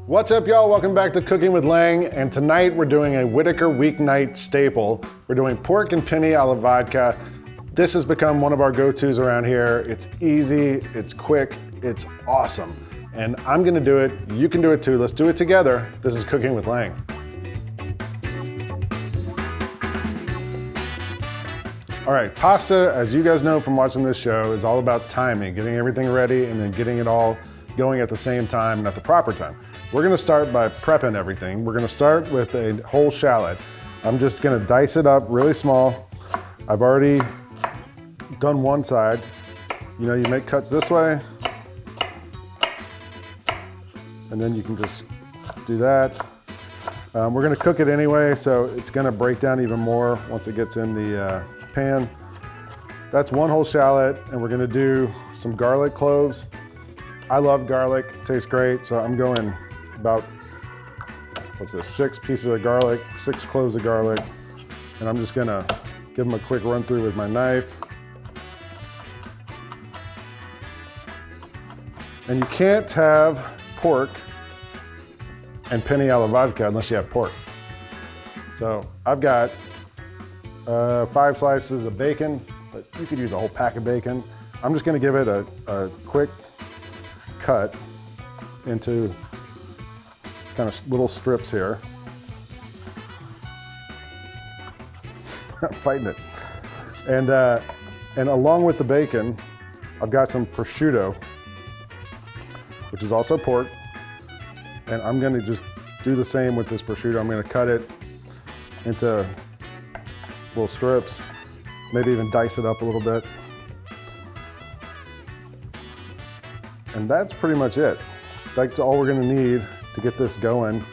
What's up, y'all? Welcome back to Cooking with Lang, and tonight we're doing a Whitaker weeknight staple. We're doing pork and penne alla vodka. This has become one of our go-tos around here. It's easy, it's quick, it's awesome. And I'm gonna do it, you can do it too. Let's do it together. This is Cooking with Lang. All right, pasta, as you guys know from watching this show, is all about timing, getting everything ready and then getting it all going at the same time and at the proper time. We're gonna start by prepping everything. We're gonna start with a whole shallot. I'm just gonna dice it up really small. I've already done one side. You know, you make cuts this way, and then you can just do that. We're gonna cook it anyway, so it's gonna break down even more once it gets in the pan. That's one whole shallot, and we're gonna do some garlic cloves. I love garlic, tastes great, so I'm going about, what's this, 6 pieces of garlic, 6 cloves of garlic, and I'm just gonna give them a quick run through with my knife. And you can't have pork and penne alla vodka unless you have pork. So I've got 5 slices of bacon, but you could use a whole pack of bacon. I'm just gonna give it a quick cut into kind of little strips here. I'm fighting it. And along with the bacon, I've got some prosciutto, which is also pork. And I'm gonna just do the same with this prosciutto. I'm gonna cut it into little strips, maybe even dice it up a little bit. And that's pretty much it. That's all we're gonna need to get this going.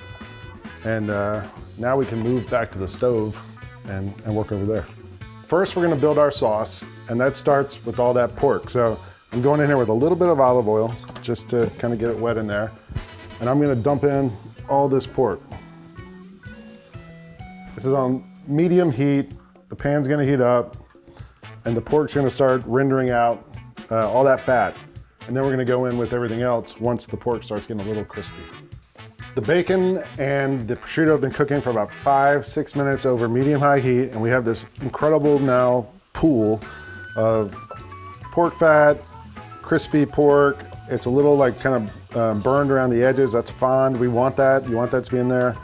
And now we can move back to the stove and work over there. First, we're gonna build our sauce, and that starts with all that pork. So I'm going in here with a little bit of olive oil, just to kind of get it wet in there. And I'm gonna dump in all this pork. This is on medium heat. The pan's gonna heat up, and the pork's gonna start rendering out all that fat. And then we're gonna go in with everything else once the pork starts getting a little crispy. The bacon and the prosciutto have been cooking for about 5-6 minutes over medium-high heat, and we have this incredible now pool of pork fat, crispy pork. It's a little like kind of burned around the edges. That's fond. We want that. You want that to be in there.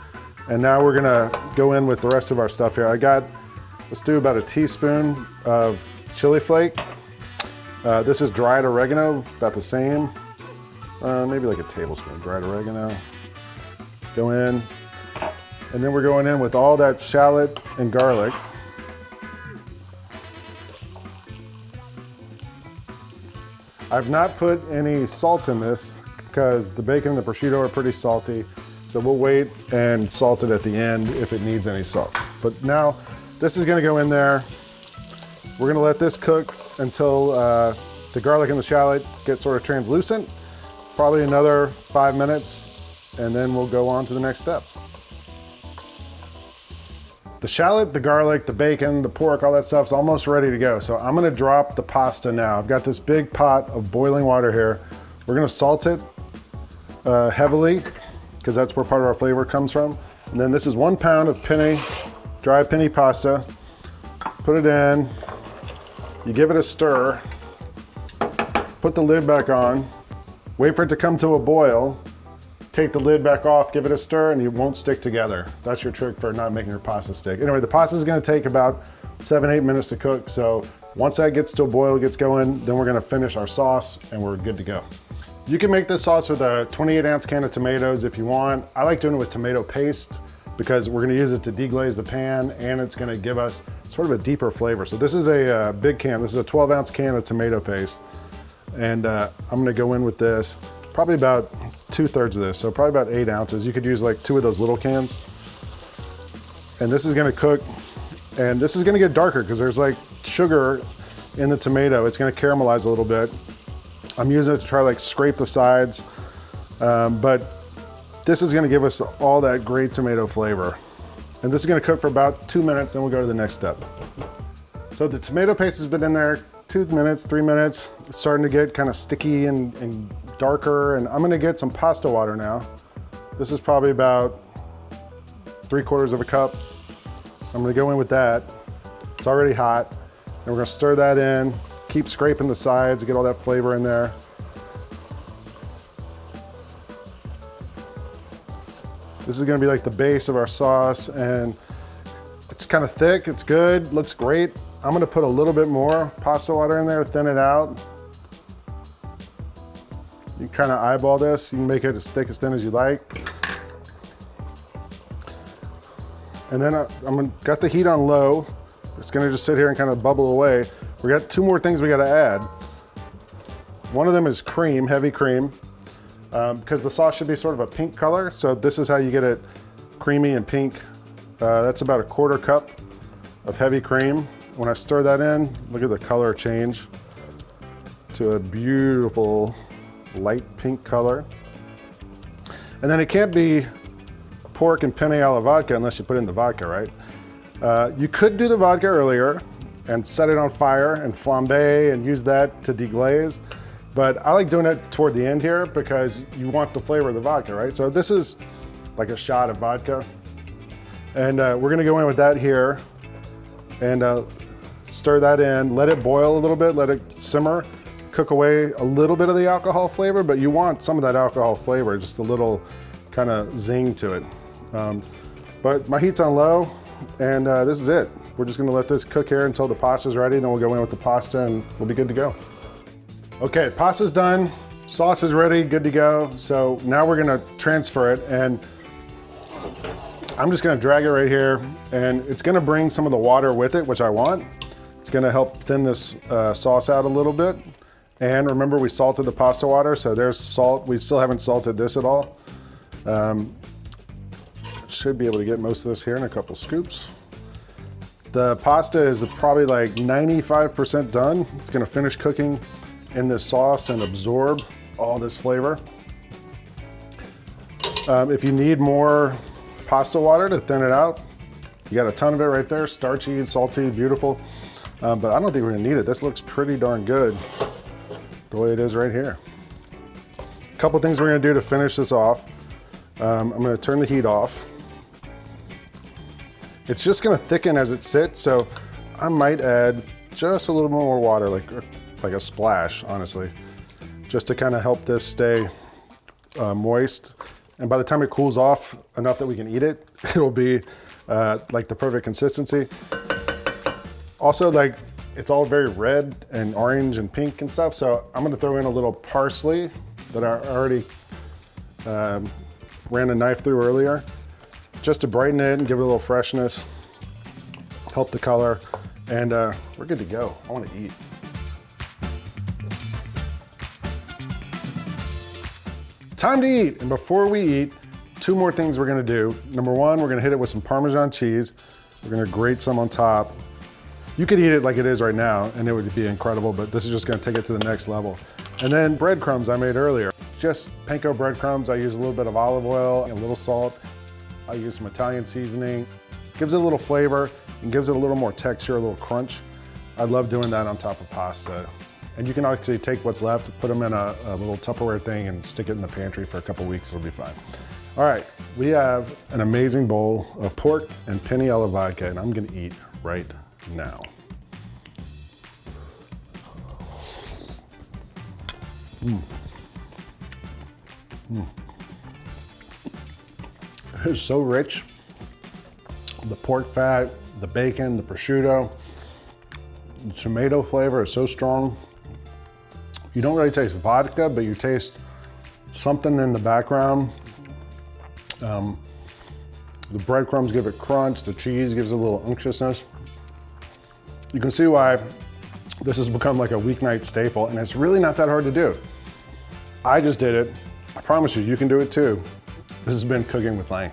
And now we're gonna go in with the rest of our stuff here. Let's do about a teaspoon of chili flake. This is dried oregano, about the same. Maybe like a tablespoon dried oregano. Go in, and then we're going in with all that shallot and garlic. I've not put any salt in this because the bacon and the prosciutto are pretty salty, so we'll wait and salt it at the end if it needs any salt. But now this is gonna go in there. We're gonna let this cook until the garlic and the shallot get sort of translucent, probably another 5 minutes, and then we'll go on to the next step. The shallot, the garlic, the bacon, the pork, all that stuff's almost ready to go. So I'm gonna drop the pasta now. I've got this big pot of boiling water here. We're gonna salt it heavily, because that's where part of our flavor comes from. And then this is 1 pound of penne, dry penne pasta. Put it in, you give it a stir, put the lid back on, wait for it to come to a boil, take the lid back off, give it a stir, and it won't stick together. That's your trick for not making your pasta stick. Anyway, the pasta is gonna take about 7-8 minutes to cook, so once that gets to a boil, gets going, then we're gonna finish our sauce and we're good to go. You can make this sauce with a 28-ounce can of tomatoes if you want. I like doing it with tomato paste because we're gonna use it to deglaze the pan, and it's gonna give us sort of a deeper flavor. So this is a big can. This is a 12-ounce can of tomato paste. And I'm gonna go in with this, probably about 2/3 of this, so probably about 8 ounces. You could use like 2 of those little cans. And this is gonna cook, and this is gonna get darker because there's like sugar in the tomato. It's gonna caramelize a little bit. I'm using it to try to like scrape the sides, but this is gonna give us all that great tomato flavor. And this is gonna cook for about 2 minutes, then we'll go to the next step. So the tomato paste has been in there 2 minutes, 3 minutes. It's starting to get kind of sticky and darker, and I'm gonna get some pasta water now. This is probably about 3/4 of a cup. I'm gonna go in with that. It's already hot. And we're gonna stir that in, keep scraping the sides to get all that flavor in there. This is gonna be like the base of our sauce, and it's kind of thick, it's good, looks great. I'm gonna put a little bit more pasta water in there, thin it out. You kind of eyeball this. You can make it as thick, as thin as you like. And then got the heat on low. It's gonna just sit here and kind of bubble away. We got 2 more things we gotta add. One of them is cream, heavy cream, because the sauce should be sort of a pink color. So this is how you get it creamy and pink. That's about 1/4 cup of heavy cream. When I stir that in, look at the color change to a beautiful light pink color. And then it can't be pork and penne alla vodka unless you put in the vodka, right? You could do the vodka earlier and set it on fire and flambe and use that to deglaze. But I like doing it toward the end here because you want the flavor of the vodka, right? So this is like a shot of vodka. And we're gonna go in with that here and stir that in, let it boil a little bit, let it simmer, cook away a little bit of the alcohol flavor, but you want some of that alcohol flavor, just a little kind of zing to it. But my heat's on low, and this is it. We're just gonna let this cook here until the pasta's ready, then we'll go in with the pasta and we'll be good to go. Okay, pasta's done, sauce is ready, good to go. So now we're gonna transfer it, and I'm just gonna drag it right here, and it's gonna bring some of the water with it, which I want. It's gonna help thin this sauce out a little bit. And remember, we salted the pasta water, so there's salt. We still haven't salted this at all. Should be able to get most of this here in a couple scoops. The pasta is probably like 95% done. It's gonna finish cooking in this sauce and absorb all this flavor. If you need more pasta water to thin it out, you got a ton of it right there, starchy, salty, beautiful. But I don't think we're gonna need it. This looks pretty darn good the way it is right here. A couple things we're gonna do to finish this off. I'm gonna turn the heat off. It's just gonna thicken as it sits, so I might add just a little more water, like a splash, honestly, just to kind of help this stay moist. And by the time it cools off enough that we can eat it, it'll be like the perfect consistency. Also, like, it's all very red and orange and pink and stuff, so I'm gonna throw in a little parsley that I already ran a knife through earlier, just to brighten it and give it a little freshness, help the color, and we're good to go. I wanna eat. Time to eat, and before we eat, 2 more things we're gonna do. Number 1, we're gonna hit it with some Parmesan cheese. We're gonna grate some on top. You could eat it like it is right now and it would be incredible, but this is just gonna take it to the next level. And then breadcrumbs I made earlier. Just Panko breadcrumbs. I use a little bit of olive oil and a little salt. I use some Italian seasoning. Gives it a little flavor and gives it a little more texture, a little crunch. I love doing that on top of pasta. And you can actually take what's left, put them in a little Tupperware thing and stick it in the pantry for a couple weeks, it'll be fine. All right, we have an amazing bowl of pork and penne alla vodka, and I'm gonna eat right now. It's so rich. The pork fat, the bacon, the prosciutto, the tomato flavor is so strong. You don't really taste vodka, but you taste something in the background. The breadcrumbs give it crunch, the cheese gives it a little unctuousness. You can see why this has become like a weeknight staple, and it's really not that hard to do. I just did it. I promise you, you can do it too. This has been Cooking with Lang.